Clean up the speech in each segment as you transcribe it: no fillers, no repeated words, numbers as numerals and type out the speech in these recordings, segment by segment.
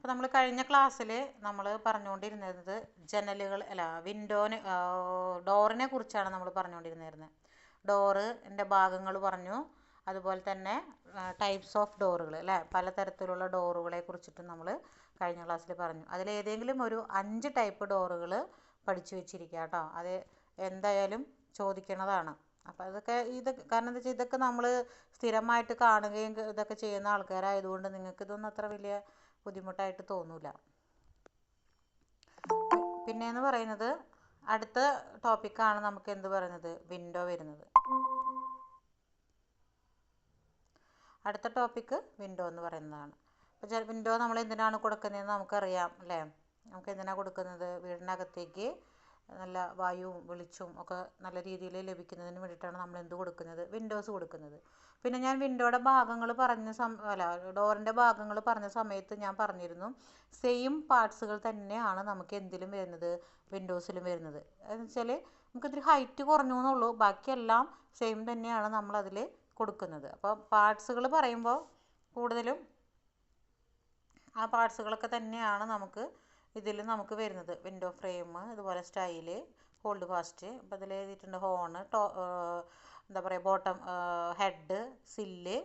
അപ്പോൾ നമ്മൾ കഴിഞ്ഞ ക്ലാസ്സിൽ നമ്മൾ പറഞ്ഞുകൊണ്ടിരുന്നത് ജനലുകൾ അല്ല ഡോറിനെ കുറിച്ചാണ് നമ്മൾ പറഞ്ഞുകൊണ്ടിരുന്നത്. ഡോറിൻ്റെ ഭാഗങ്ങൾ പറഞ്ഞു, അതുപോലെ തന്നെ ടൈപ്സ് ഓഫ് ഡോറുകൾ അല്ലേ, പലതരത്തിലുള്ള ഡോറുകളെ കുറിച്ചിട്ട് നമ്മൾ കഴിഞ്ഞ ക്ലാസ്സിൽ പറഞ്ഞു. അതിലേതെങ്കിലും ഒരു 5 ടൈപ്പ് ഡോറുകൾ പഠിച്ചു വെച്ചിരിക്കുക കേട്ടോ. അത് എന്തായാലും ചോദിക്കണതാണ്. അപ്പോൾ കാരണം എന്താ വെച്ചാൽ ഇതൊക്കെ നമ്മൾ സ്ഥിരമായിട്ട് കാണുകയും ഇതൊക്കെ ചെയ്യുന്ന ആൾക്കാരായതുകൊണ്ട് നിങ്ങൾക്ക് ഇതൊന്നും അത്ര വലിയ ബുദ്ധിമുട്ടായിട്ട് തോന്നില്ല. പിന്നെയെന്ന് പറയുന്നത് അടുത്ത ടോപ്പിക്കാണ് നമുക്ക് എന്ത് പറയുന്നത്, വിൻഡോ വരുന്നത്. അടുത്ത ടോപ്പിക്ക് വിൻഡോ എന്ന് പറയുന്നതാണ്. അപ്പോൾ വിൻഡോ നമ്മൾ എന്തിനാണ് കൊടുക്കുന്നതെന്ന് നമുക്കറിയാം അല്ലേ. നമുക്ക് എന്തിനാണ് കൊടുക്കുന്നത്, വീടിനകത്തേക്ക് നല്ല വായുവും വെളിച്ചവും ഒക്കെ നല്ല രീതിയിൽ ലഭിക്കുന്നതിന് വേണ്ടിയിട്ടാണ് നമ്മൾ എന്ത് കൊടുക്കുന്നത്, വിൻഡോസ് കൊടുക്കുന്നത്. പിന്നെ ഞാൻ വിൻഡോയുടെ ഭാഗങ്ങൾ ഡോറിൻ്റെ ഭാഗങ്ങൾ പറഞ്ഞ സമയത്ത് ഞാൻ പറഞ്ഞിരുന്നു, സെയിം പാർട്സുകൾ തന്നെയാണ് നമുക്ക് എന്തിലും വരുന്നത്, വിൻഡോസിലും വരുന്നത്. എന്ന് വെച്ചാൽ നമുക്കിത്തിരി ഹൈറ്റ് കുറഞ്ഞു എന്നുള്ളൂ, ബാക്കിയെല്ലാം സെയിം തന്നെയാണ് നമ്മളതിൽ കൊടുക്കുന്നത്. അപ്പോൾ പാർട്സുകൾ പറയുമ്പോൾ കൂടുതലും ആ പാർട്സുകളൊക്കെ തന്നെയാണ് നമുക്ക് വരുന്നത്. വിൻഡോ ഫ്രെയിം, അതുപോലെ സ്റ്റൈല്, ഹോൾഡ് ഫാസ്റ്റ്, അപ്പോൾ ഇതിൽ എഴുതിയിട്ടുണ്ട് ഹോണ്, എന്താ പറയുക, ബോട്ടം, ഹെഡ്, സില്ല്,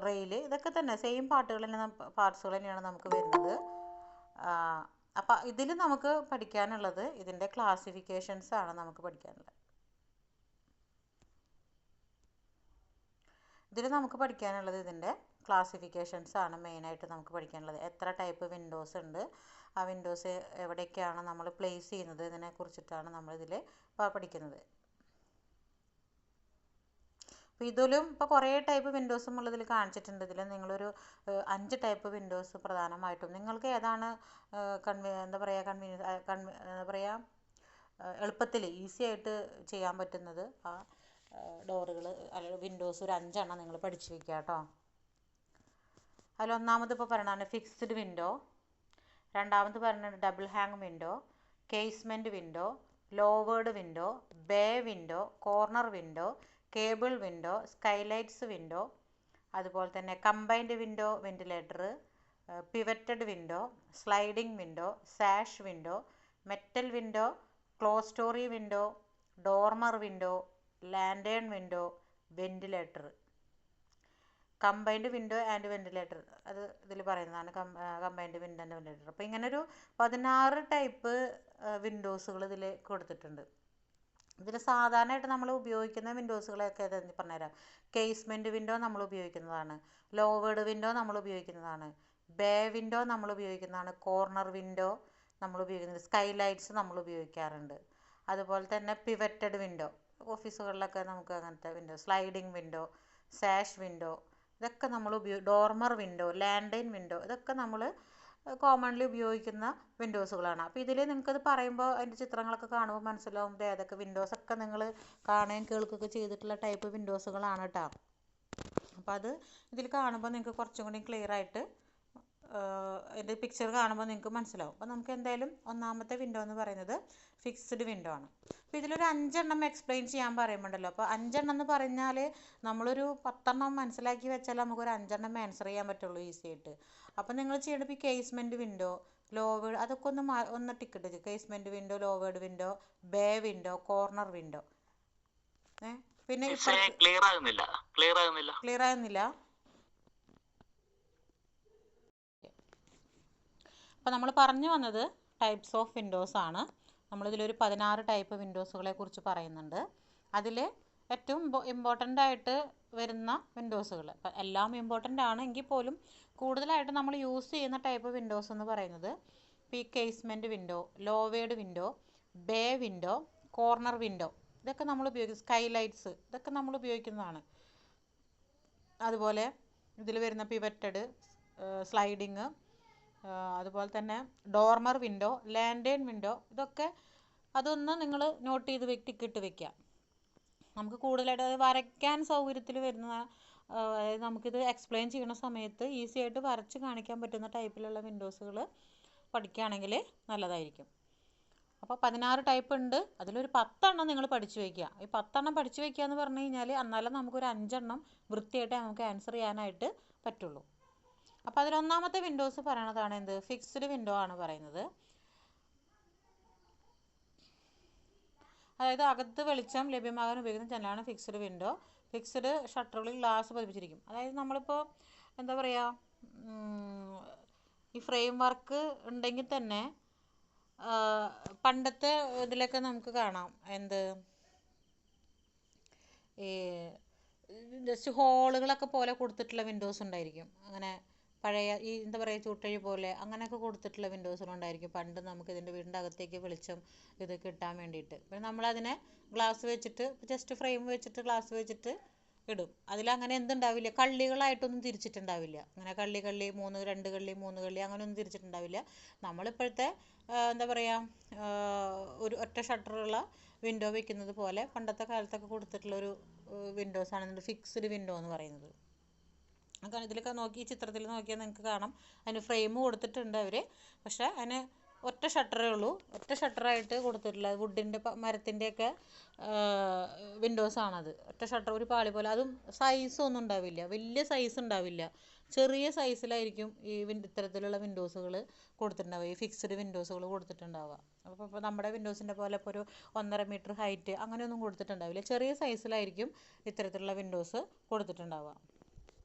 റെയില്, ഇതൊക്കെ തന്നെ സെയിം പാർട്സുകൾ തന്നെയാണ് നമുക്ക് വരുന്നത്. അപ്പോൾ ഇതിൽ നമുക്ക് പഠിക്കാനുള്ളത് ഇതിൻ്റെ ക്ലാസിഫിക്കേഷൻസ് ആണ് നമുക്ക് പഠിക്കാനുള്ളത്. ഇതിൻ്റെ ക്ലാസിഫിക്കേഷൻസ് ആണ് മെയിനായിട്ട് നമുക്ക് പഠിക്കാനുള്ളത്. എത്ര ടൈപ്പ് വിൻഡോസ് ഉണ്ട്, ആ വിൻഡോസ് എവിടേക്കാണ് നമ്മൾ പ്ലേസ് ചെയ്യുന്നത്, ഇതിനെ കുറിച്ചിട്ടാണ് നമ്മളിതിൽ പഠിക്കുന്നത്. അപ്പോൾ ഇതിലും ഇപ്പോൾ കുറേ ടൈപ്പ് വിൻഡോസ് നമ്മളിതിൽ കാണിച്ചിട്ടുണ്ട്. ഇതിൽ നിങ്ങളൊരു 5 ടൈപ്പ് വിൻഡോസ് പ്രധാനമായിട്ടും നിങ്ങൾക്ക് ഏതാണ് എളുപ്പത്തിൽ ഈസി ആയിട്ട് ചെയ്യാൻ പറ്റുന്നത്, ആ ഡോറുകൾ അല്ലെങ്കിൽ വിൻഡോസ് ഒരു 5 എണ്ണം നിങ്ങൾ പഠിച്ചു വയ്ക്കുക കേട്ടോ. അതിലൊന്നാമത് ഇപ്പോൾ പറയണതാണ് ഫിക്സ്ഡ് വിൻഡോ, രണ്ടാമത് പറയുന്നത് double hung window, casement window, louvered window, bay window, corner window, gable window, skylights window, അതുപോലെ തന്നെ combined window ventilator, pivoted window, sliding window, sash window, metal window, clerestory window, dormer window, lantern window, ventilator. Combined window and ventilator അത് ഇതിൽ പറയുന്നതാണ്, combined window and ventilator. അപ്പോൾ ഇങ്ങനൊരു 16 type വിൻഡോസുകൾ ഇതിൽ കൊടുത്തിട്ടുണ്ട്. ഇതിൽ സാധാരണയായിട്ട് നമ്മൾ ഉപയോഗിക്കുന്ന വിൻഡോസുകളൊക്കെ പറഞ്ഞുതരാം. കേസ്മെൻറ്റ് വിൻഡോ നമ്മൾ ഉപയോഗിക്കുന്നതാണ്, ലോവേർഡ് വിൻഡോ നമ്മൾ ഉപയോഗിക്കുന്നതാണ്, ബേ വിൻഡോ നമ്മൾ ഉപയോഗിക്കുന്നതാണ്, കോർണർ വിൻഡോ നമ്മൾ ഉപയോഗിക്കുന്നത്, സ്കൈലൈറ്റ്സ് നമ്മൾ ഉപയോഗിക്കാറുണ്ട്. അതുപോലെ തന്നെ പിവറ്റഡ് വിൻഡോ, ഓഫീസുകളിലൊക്കെ നമുക്ക് അങ്ങനത്തെ window, sliding window, sash window, ഇതൊക്കെ നമ്മൾ ഡോർമർ വിൻഡോ, ലാൻഡൈൻ വിൻഡോ, ഇതൊക്കെ നമ്മൾ കോമൺലി ഉപയോഗിക്കുന്ന വിൻഡോസുകളാണ്. അപ്പോൾ ഇതിൽ നിങ്ങൾക്കത് പറയുമ്പോൾ അതിൻ്റെ ചിത്രങ്ങളൊക്കെ കാണുമ്പോൾ മനസ്സിലാവും ഏതൊക്കെ വിൻഡോസൊക്കെ നിങ്ങൾ കാണുകയും കേൾക്കുകയൊക്കെ ചെയ്തിട്ടുള്ള ടൈപ്പ് വിൻഡോസുകളാണ് കേട്ടോ. അപ്പോൾ അത് ഇതിൽ കാണുമ്പോൾ നിങ്ങൾക്ക് കുറച്ചും കൂടി ക്ലിയർ ആയിട്ട് ഇതിൻ്റെ പിക്ചർ കാണുമ്പോൾ നിങ്ങൾക്ക് മനസ്സിലാവും. അപ്പോൾ നമുക്ക് എന്തായാലും ഒന്നാമത്തെ വിൻഡോ എന്ന് പറയുന്നത് ഫിക്സ്ഡ് വിൻഡോ ആണ്. അപ്പോൾ ഇതിലൊരു 5 എണ്ണം എക്സ്പ്ലെയിൻ ചെയ്യാൻ പറയുമ്പോണ്ടല്ലോ, അപ്പോൾ 5 എണ്ണം എന്ന് പറഞ്ഞാൽ നമ്മളൊരു 10 എണ്ണം മനസ്സിലാക്കി വെച്ചാൽ നമുക്കൊരു 5 എണ്ണം ആൻസർ ചെയ്യാൻ പറ്റുള്ളൂ ഈസി ആയിട്ട്. അപ്പോൾ നിങ്ങൾ ചെയ്യേണ്ടത് ഇപ്പോൾ കേസ്മെൻറ്റ് വിൻഡോ, ലോവേഡ്, അതൊക്കെ ഒന്ന് ticket, casement window, louvered window, bay window, corner window. പിന്നെ ക്ലിയർ ആകുന്നില്ല. അപ്പോൾ നമ്മൾ പറഞ്ഞു വന്നത് ടൈപ്സ് ഓഫ് വിൻഡോസ് ആണ്. നമ്മളിതിലൊരു 16 ടൈപ്പ് വിൻഡോസുകളെ കുറിച്ച് പറയുന്നുണ്ട്. അതിൽ ഏറ്റവും ഇമ്പോർട്ടൻ്റ് ആയിട്ട് വരുന്ന വിൻഡോസുകൾ, അപ്പം എല്ലാം ഇമ്പോർട്ടൻ്റ് ആണ് എങ്കിൽ പോലും കൂടുതലായിട്ട് നമ്മൾ യൂസ് ചെയ്യുന്ന ടൈപ്പ് വിൻഡോസ് എന്ന് പറയുന്നത് casement window, louvered window, bay window, corner window, ഇതൊക്കെ നമ്മൾ ഉപയോഗിക്കും. സ്കൈലൈറ്റ്സ് ഇതൊക്കെ നമ്മൾ ഉപയോഗിക്കുന്നതാണ്. അതുപോലെ ഇതിൽ വരുന്ന പിവറ്റഡ്, സ്ലൈഡിങ്, അതുപോലെ തന്നെ ഡോർമർ വിൻഡോ, ലാൻഡേൺ വിൻഡോ, ഇതൊക്കെ അതൊന്ന് നിങ്ങൾ നോട്ട് ചെയ്ത് ടിക്കിട്ട് വെക്കുക. നമുക്ക് കൂടുതലായിട്ട് അത് വരയ്ക്കാൻ സൗകര്യത്തിൽ വരുന്ന, അതായത് നമുക്കിത് എക്സ്പ്ലെയിൻ ചെയ്യുന്ന സമയത്ത് ഈസി ആയിട്ട് വരച്ച് കാണിക്കാൻ പറ്റുന്ന ടൈപ്പിലുള്ള വിൻഡോസുകൾ പഠിക്കുകയാണെങ്കിൽ നല്ലതായിരിക്കും. അപ്പോൾ 16 ടൈപ്പ് ഉണ്ട്. അതിലൊരു 10 എണ്ണം നിങ്ങൾ പഠിച്ചു വയ്ക്കുക. ഈ 10 എണ്ണം പഠിച്ചു വയ്ക്കുക എന്ന് പറഞ്ഞു കഴിഞ്ഞാൽ എന്നാലും നമുക്കൊരു 5 എണ്ണം വൃത്തിയായിട്ട് നമുക്ക് ആൻസർ ചെയ്യാനായിട്ട് പറ്റുള്ളൂ. അപ്പോൾ അതിലൊന്നാമത്തെ വിൻഡോസ് പറയണതാണ് എന്ത്? ഫിക്സ്ഡ് വിൻഡോ ആണ് പറയുന്നത്. അതായത് അകത്ത് വെളിച്ചം ലഭ്യമാകാൻ ഉപയോഗിക്കുന്ന ജനലാണ് ഫിക്സ്ഡ് വിൻഡോ. ഫിക്സ്ഡ് ഷട്ടറുകളിൽ ഗ്ലാസ് പതിപ്പിച്ചിരിക്കും. അതായത് നമ്മളിപ്പോൾ എന്താ പറയുക, ഈ ഫ്രെയിം വർക്ക് ഉണ്ടെങ്കിൽ തന്നെ പണ്ടത്തെ ഇതിലൊക്കെ നമുക്ക് കാണാം എന്ത്, ഈ ജസ്റ്റ് ഹോളുകളൊക്കെ പോലെ കൊടുത്തിട്ടുള്ള വിൻഡോസ് ഉണ്ടായിരിക്കും. അങ്ങനെ പഴയ ഈ എന്താ പറയുക ചൂട്ടഴി പോലെ അങ്ങനെയൊക്കെ കൊടുത്തിട്ടുള്ള വിൻഡോസുകളുണ്ടായിരിക്കും പണ്ട് നമുക്ക് ഇതിൻ്റെ വീടിൻ്റെ അകത്തേക്ക് വെളിച്ചം ഇത് കിട്ടാൻ വേണ്ടിയിട്ട്. പിന്നെ നമ്മളതിനെ ഗ്ലാസ് വെച്ചിട്ട് ജസ്റ്റ് ഫ്രെയിം വെച്ചിട്ട് ഗ്ലാസ് വെച്ചിട്ട് ഇടും. അതിലങ്ങനെ എന്തുണ്ടാവില്ല, കള്ളികളായിട്ടൊന്നും തിരിച്ചിട്ടുണ്ടാവില്ല. അങ്ങനെ കള്ളി 2 കള്ളി 3 കള്ളി അങ്ങനെയൊന്നും തിരിച്ചിട്ടുണ്ടാവില്ല. നമ്മളിപ്പോഴത്തെ എന്താ പറയുക ഒരു ഒറ്റ ഷട്ടറുള്ള വിൻഡോ വെക്കുന്നത് പോലെ പണ്ടത്തെ കാലത്തൊക്കെ കൊടുത്തിട്ടുള്ളൊരു വിൻഡോസാണ് ഫിക്സ്ഡ് വിൻഡോ എന്ന് പറയുന്നത്. ഇതിലൊക്കെ നോക്കി ഈ ചിത്രത്തിൽ നോക്കിയാൽ നിങ്ങൾക്ക് കാണാം അതിന് ഫ്രെയിം കൊടുത്തിട്ടുണ്ട് അവർ. പക്ഷേ അതിന് ഒറ്റ ഷട്ടറേ ഉള്ളൂ. ഒറ്റ ഷട്ടറായിട്ട് കൊടുത്തിട്ടില്ല. വുഡിൻ്റെ മരത്തിൻ്റെയൊക്കെ വിൻഡോസാണത്. ഒറ്റ ഷട്ടർ, ഒരു പാളി പോലെ. അതും സൈസൊന്നും ഉണ്ടാവില്ല, വലിയ സൈസ് ഉണ്ടാവില്ല. ചെറിയ സൈസിലായിരിക്കും ഈ ഇത്തരത്തിലുള്ള വിൻഡോസുകൾ കൊടുത്തിട്ടുണ്ടാവുക, ഈ ഫിക്സ്ഡ് വിൻഡോസുകൾ കൊടുത്തിട്ടുണ്ടാവുക. അപ്പോൾ നമ്മുടെ വിൻഡോസിൻ്റെ പോലെ ഇപ്പോൾ ഒരു 1.5 മീറ്റർ ഹൈറ്റ് അങ്ങനെയൊന്നും കൊടുത്തിട്ടുണ്ടാവില്ല. ചെറിയ സൈസിലായിരിക്കും ഇത്തരത്തിലുള്ള വിൻഡോസ് കൊടുത്തിട്ടുണ്ടാവുക.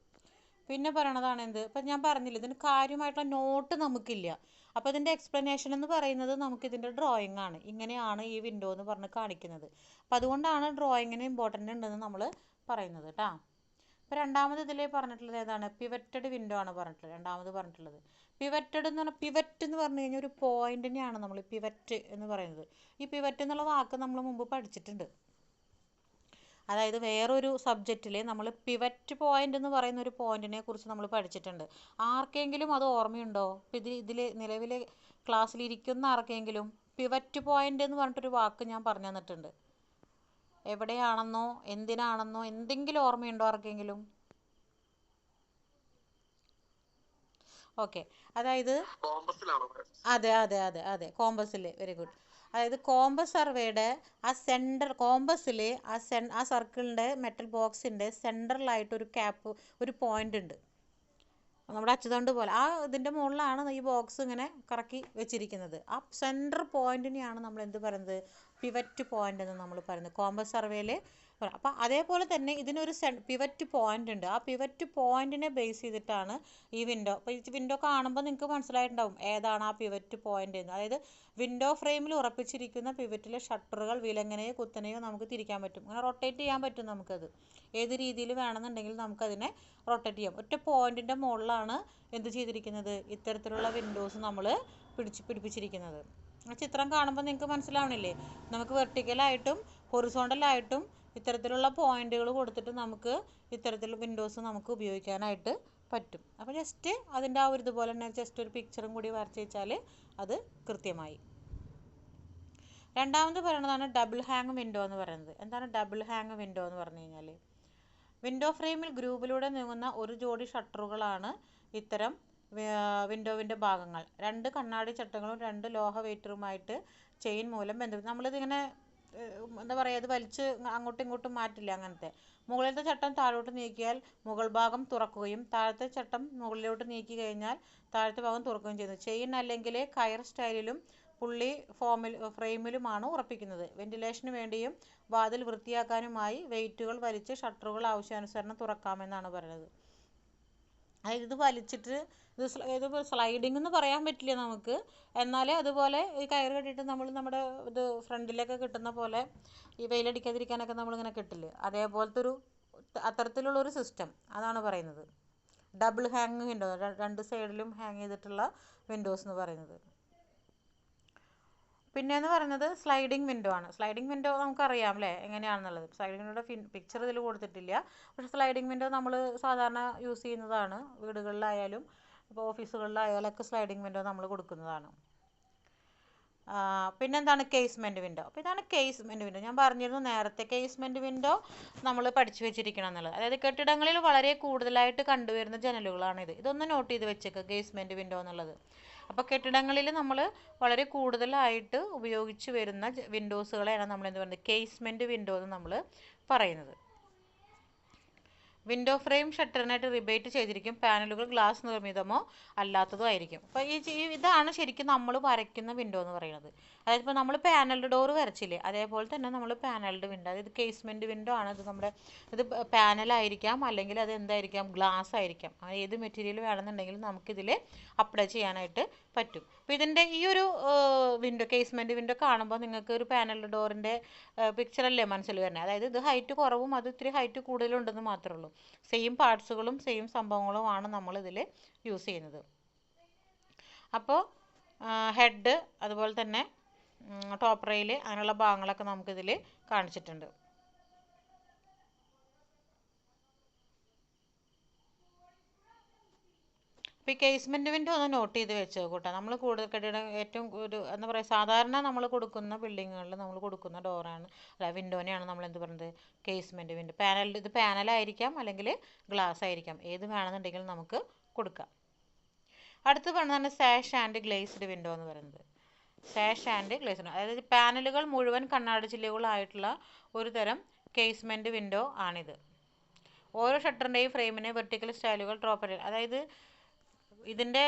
പിന്നെ പറയണതാണ് എന്ത്, ഇപ്പം ഞാൻ പറഞ്ഞില്ല ഇതിന് കാര്യമായിട്ടുള്ള നോട്ട് നമുക്കില്ല. അപ്പോൾ ഇതിൻ്റെ എക്സ്പ്ലനേഷൻ എന്ന് പറയുന്നത് നമുക്കിതിൻ്റെ ഡ്രോയിങ് ആണ്. ഇങ്ങനെയാണ് ഈ വിൻഡോ എന്ന് പറഞ്ഞ് കാണിക്കുന്നത്. അപ്പം അതുകൊണ്ടാണ് ഡ്രോയിങ്ങിന് ഇമ്പോർട്ടൻ്റ് ഉണ്ടെന്ന് നമ്മൾ പറയുന്നത് കേട്ടോ. ഇപ്പോൾ രണ്ടാമത് ഇതിൽ പറഞ്ഞിട്ടുള്ളത് ഏതാണ്? പിവറ്റഡ് വിൻഡോ ആണ് പറഞ്ഞിട്ടുള്ളത്. രണ്ടാമത് പറഞ്ഞിട്ടുള്ളത് പിവറ്റഡ് എന്ന് പറഞ്ഞാൽ, പിവറ്റ് എന്ന് പറഞ്ഞു കഴിഞ്ഞാൽ ഒരു പോയിൻറ്റിനെയാണ് നമ്മൾ പിവറ്റ് എന്ന് പറയുന്നത്. ഈ പിവറ്റ് എന്നുള്ള വാക്ക് നമ്മൾ മുമ്പ് പഠിച്ചിട്ടുണ്ട്. അതായത് വേറൊരു സബ്ജക്റ്റിൽ നമ്മൾ പിവറ്റ് പോയിൻ്റ് എന്ന് പറയുന്ന ഒരു പോയിൻറ്റിനെ കുറിച്ച് നമ്മൾ പഠിച്ചിട്ടുണ്ട്. ആർക്കെങ്കിലും അത് ഓർമ്മയുണ്ടോ? ഇതിൽ നിലവിലെ ക്ലാസ്സിലിരിക്കുന്ന ആർക്കെങ്കിലും പിവറ്റ് പോയിൻ്റ് എന്ന് പറഞ്ഞിട്ടൊരു വാക്ക് ഞാൻ പറഞ്ഞു തന്നിട്ടുണ്ട്. എവിടെയാണെന്നോ എന്തിനാണെന്നോ എന്തെങ്കിലും ഓർമ്മയുണ്ടോ ആർക്കെങ്കിലും? ഓക്കെ, അതായത് അതെ അതെ അതെ അതെ കോമ്പസിൽ, വെരി ഗുഡ്. അതായത് കോമ്പസ് സർവേയുടെ ആ സെൻറ്റർ, കോമ്പസിൽ ആ സർക്കിളിൻ്റെ മെറ്റൽ ബോക്സിൻ്റെ സെൻറ്ററിലായിട്ടൊരു ക്യാപ്പ്, ഒരു പോയിൻ്റ് ഉണ്ട്. നമ്മുടെ അച്ചുതണ്ട് പോലെ ആ ഇതിൻ്റെ മുകളിലാണ് ഈ ബോക്സ് ഇങ്ങനെ കറക്കി വെച്ചിരിക്കുന്നത്. ആ സെൻറ്റർ പോയിൻറ്റിനെയാണ് നമ്മൾ എന്ത് പറയുന്നത്? പിവറ്റ് പോയിൻ്റ് എന്ന് നമ്മൾ പറയുന്നത് കോമ്പസ് സർവേയിൽ. അപ്പം അതേപോലെ തന്നെ ഇതിനൊരു പിവറ്റ് പോയിൻ്റ് ഉണ്ട്. ആ പിവറ്റ് പോയിൻറ്റിനെ ബേസ് ചെയ്തിട്ടാണ് ഈ വിൻഡോ. അപ്പോൾ ഈ വിൻഡോ കാണുമ്പോൾ നിങ്ങൾക്ക് മനസ്സിലായിട്ടുണ്ടാവും ഏതാണ് ആ പിവറ്റ് പോയിൻ്റ് എന്ന്. അതായത് വിൻഡോ ഫ്രെയിമിൽ ഉറപ്പിച്ചിരിക്കുന്ന പിവറ്റിലെ ഷട്ടറുകൾ വിലങ്ങനെയോ കുത്തനെയോ നമുക്ക് തിരിക്കാൻ പറ്റും. അങ്ങനെ റൊട്ടേറ്റ് ചെയ്യാൻ പറ്റും നമുക്കത്. ഏത് രീതിയിൽ വേണമെന്നുണ്ടെങ്കിൽ നമുക്കതിനെ റൊട്ടേറ്റ് ചെയ്യാം. ഒറ്റ പോയിൻറ്റിൻ്റെ മുകളിലാണ് എന്ത് ചെയ്തിരിക്കുന്നത്? ഇത്തരത്തിലുള്ള വിൻഡോസ് നമ്മൾ പിടിപ്പിച്ചിരിക്കുന്നത്. ആ ചിത്രം കാണുമ്പോൾ നിങ്ങൾക്ക് മനസ്സിലാവണില്ലേ? നമുക്ക് വെർട്ടിക്കലായിട്ടും ഹൊറിസോണ്ടലായിട്ടും ഇത്തരത്തിലുള്ള പോയിന്റുകൾ കൊടുത്തിട്ട് നമുക്ക് ഇത്തരത്തിലുള്ള വിൻഡോസ് നമുക്ക് ഉപയോഗിക്കാനായിട്ട് പറ്റും. അപ്പോൾ ജസ്റ്റ് അതിൻ്റെ ആ ഒരു ഇതുപോലെ തന്നെ ജസ്റ്റ് ഒരു പിക്ചറും കൂടി വരച്ച് വെച്ചാൽ അത് കൃത്യമായി. രണ്ടാമത് പറയുന്നതാണ് ഡബിൾ ഹാങ് വിൻഡോ എന്ന് പറയുന്നത്. എന്താണ് ഡബിൾ ഹാങ് വിൻഡോ എന്ന് പറഞ്ഞു കഴിഞ്ഞാൽ, വിൻഡോ ഫ്രെയിമിൽ ഗ്രൂപ്പിലൂടെ നീങ്ങുന്ന ഒരു ജോഡി ഷട്ടറുകളാണ് ഇത്തരം വിൻഡോവിൻ്റെ ഭാഗങ്ങൾ. 2 കണ്ണാടി ചട്ടങ്ങളും 2 ലോഹ വെയിറ്ററുമായിട്ട് ചെയിൻ മൂലം ബന്ധിപ്പിക്കും. നമ്മളിതിങ്ങനെ എന്താ പറയുക, ഇത് വലിച്ച് അങ്ങോട്ടും ഇങ്ങോട്ടും മാറ്റില്ല അങ്ങനത്തെ. മുകളിലത്തെ ചട്ടം താഴോട്ട് നീക്കിയാൽ മുകൾ ഭാഗം തുറക്കുകയും താഴത്തെ ചട്ടം മുകളിലോട്ട് നീക്കി കഴിഞ്ഞാൽ താഴത്തെ ഭാഗം തുറക്കുകയും ചെയ്യുന്നു. ചെയിൻ അല്ലെങ്കിൽ കയർ സ്റ്റൈലിലും പുള്ളി ഫ്രെയിമിലുമാണ് ഉറപ്പിക്കുന്നത്. വെന്റിലേഷന് വേണ്ടിയും വാതിൽ വൃത്തിയാക്കാനുമായി വെയിറ്റുകൾ വലിച്ച് ഷട്ടറുകൾ ആവശ്യാനുസരണം തുറക്കാമെന്നാണ് പറയുന്നത്. അതായത് ഇത് വലിച്ചിട്ട് ഇത് സ്ലൈഡിംഗ് എന്ന് പറയാൻ പറ്റില്ല നമുക്ക്. എന്നാൽ അതുപോലെ ഈ കയറ് കെട്ടിയിട്ട് നമ്മൾ നമ്മുടെ ഇത് ഫ്രണ്ടിലൊക്കെ കിട്ടുന്ന പോലെ ഈ വെയിലടിക്കാതിരിക്കാനൊക്കെ നമ്മളിങ്ങനെ കെട്ടില്ലേ, അതേപോലത്തെ അത്തരത്തിലുള്ളൊരു സിസ്റ്റം അതാണ് പറയുന്നത് ഡബിൾ ഹാങ് വിൻഡോ. 2 സൈഡിലും ഹാങ് ചെയ്തിട്ടുള്ള വിൻഡോസ് എന്ന് പറയുന്നത്. പിന്നെയെന്ന് പറയുന്നത് സ്ലൈഡിങ് വിൻഡോ ആണ്. സ്ലൈഡിങ് വിൻഡോ നമുക്കറിയാം അല്ലേ എങ്ങനെയാണെന്നുള്ളത്. സ്ലൈഡിങ് വിൻഡോയുടെ പിക്ചർ ഇതിൽ കൊടുത്തിട്ടില്ല. പക്ഷേ സ്ലൈഡിങ് വിൻഡോ നമ്മൾ സാധാരണ യൂസ് ചെയ്യുന്നതാണ്. വീടുകളിലായാലും ഇപ്പോൾ ഓഫീസുകളിലായാലൊക്കെ സ്ലൈഡിങ് വിൻഡോ നമ്മൾ കൊടുക്കുന്നതാണ്. പിന്നെന്താണ് കേസ്മെൻറ്റ് വിൻഡോ. അപ്പോൾ ഇതാണ് കേസ്മെൻറ്റ് വിൻഡോ. ഞാൻ പറഞ്ഞിരുന്നു നേരത്തെ കേസ്മെൻറ്റ് വിൻഡോ നമ്മൾ പഠിച്ചു വെച്ചിരിക്കണം എന്നുള്ളത്. അതായത് കെട്ടിടങ്ങളിൽ വളരെ കൂടുതലായിട്ട് കണ്ടുവരുന്ന ജനലുകളാണിത്. ഇതൊന്ന് നോട്ട് ചെയ്ത് വെച്ചേക്കുക, കേസ്മെൻറ്റ് വിൻഡോ എന്നുള്ളത്. അപ്പോൾ കെട്ടിടങ്ങളിൽ നമ്മൾ വളരെ കൂടുതലായിട്ട് ഉപയോഗിച്ച് വരുന്ന വിൻഡോസുകളെയാണ് നമ്മൾ എന്ത് പറയുന്നത്? കേസ്മെൻറ്റ് വിൻഡോ എന്ന് നമ്മൾ പറയുന്നത്. വിൻഡോ ഫ്രെയിം ഷട്ടറിനായിട്ട് റിബേറ്റ് ചെയ്തിരിക്കും. പാനലുകൾ ഗ്ലാസ് നിർമ്മിതമോ അല്ലാത്തതോ ആയിരിക്കും. അപ്പോൾ ഇതാണ് ശരിക്കും നമ്മൾ വരയ്ക്കുന്ന വിൻഡോ എന്ന് പറയുന്നത്. അതായത് ഇപ്പോൾ നമ്മൾ പാനൽഡ് ഡോർ വരച്ചില്ലേ, അതേപോലെ തന്നെ നമ്മൾ പാനൽഡ് വിൻഡോ, അതായത് കേസ്മെൻറ്റ് വിൻഡോ ആണ് ഇത്. ഇത് പാനലായിരിക്കാം, അല്ലെങ്കിൽ അത് എന്തായിരിക്കാം, ഗ്ലാസ് ആയിരിക്കാം. അങ്ങനെ ഏത് മെറ്റീരിയൽ വേണമെന്നുണ്ടെങ്കിലും നമുക്കിതിൽ അപ്ലൈ ചെയ്യാനായിട്ട് പറ്റും. അപ്പോൾ ഇതിൻ്റെ ഈ ഒരു വിൻഡോ, കേസ്മെൻറ്റ് വിൻഡോ കാണുമ്പോൾ നിങ്ങൾക്ക് ഒരു പാനൽഡ് ഡോറിൻ്റെ പിക്ചറല്ലേ മനസ്സിൽ വരുന്നത്. അതായത് ഇത് ഹൈറ്റ് കുറവും അത് ഇത്തിരി ഹൈറ്റ് കൂടുതലുണ്ടെന്ന് മാത്രമേ ഉള്ളൂ. സെയിം പാർട്സുകളും സെയിം സംഭവങ്ങളുമാണ് നമ്മളിതിൽ യൂസ് ചെയ്യുന്നത്. അപ്പോൾ ഹെഡ്, അതുപോലെ തന്നെ ടോപ്പ് റെയിൽ, അങ്ങനെയുള്ള ഭാഗങ്ങളൊക്കെ നമുക്കിതിൽ കാണിച്ചിട്ടുണ്ട്. ഇപ്പോൾ ഈ കേസ്മെൻറ്റ് വിൻഡോ ഒന്ന് നോട്ട് ചെയ്ത് വെച്ചോ കൂട്ടാം. നമ്മൾ കൂടുതൽ കെട്ടിടം ഏറ്റവും ഒരു എന്താ പറയുക, സാധാരണ നമ്മൾ കൊടുക്കുന്ന ബിൽഡിങ്ങുകളിൽ നമ്മൾ കൊടുക്കുന്ന ഡോറാണ്, അല്ല വിൻഡോനെയാണ് നമ്മൾ എന്ത് പറയുന്നത്, കേസ്മെൻറ്റ് വിൻഡോ. ഇത് പാനലായിരിക്കാം, അല്ലെങ്കിൽ ഗ്ലാസ് ആയിരിക്കാം, ഏത് വേണമെന്നുണ്ടെങ്കിലും നമുക്ക് കൊടുക്കാം. അടുത്ത് പറഞ്ഞതാണ് സാഷ് ആൻഡ് ഗ്ലേസ്ഡ് വിൻഡോ എന്ന് പറയുന്നത്. സാഷ് ആൻഡ് ഗ്ലേസ്ഡ്, അതായത് പാനലുകൾ മുഴുവൻ കണ്ണാടി ചില്ലുകളായിട്ടുള്ള ഒരു തരം കേസ്മെൻറ്റ് വിൻഡോ ആണിത്. ഓരോ ഷട്ടറിൻ്റെയും ഫ്രെയിമിനെ വെർട്ടിക്കൽ സ്റ്റൈലുകൾ ഡ്രോപ്പ്, അതായത് ഇതിൻ്റെ